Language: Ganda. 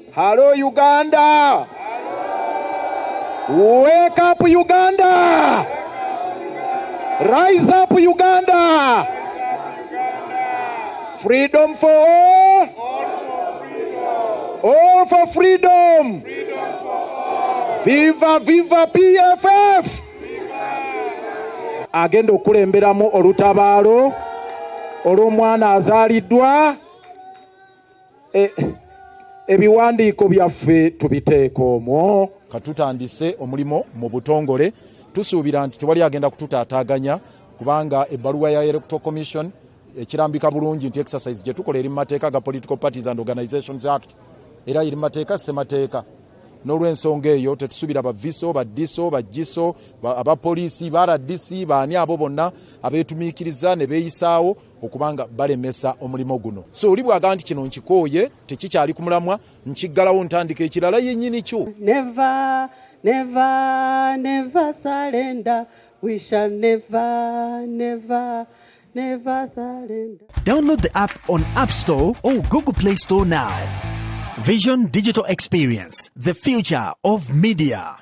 Hello Uganda. Wake up Uganda. Rise up Uganda. Freedom for all. All for freedom. Viva viva PFF. Agenda okulemberamu olutabaalo olw'omwana azaaliddwa. Ebiwandiiko byaffe tubiteeka omwo. Katutandise omulimo mu butongole, tusuubira nti tewali agenda kututaataaganya kubanga ebbaluwa ya Electoral Commission ekirambika bulungi nti exercise gye tukola eri mu mateeka ga Political Parties and Organizations Act era eri mu mateeka ssemateeka. N'olw'ensonga eyo tetusuubira baviso, baddiso, bajjiso, abapoliisi, RDC, baani abo bonna abeetumiikiriza ne beeyisaawo okubanga balemesa omulimo guno. So oli bw'agamba nti kino nkikooye tekikyali ku mulamwa, nkiggalawo ntandika ekirala yennyini kyo. Never, never, never surrender. We shall never, never, never surrender. Download the app on App Store or Google Play Store now. Vision Digital Experience, the future of media.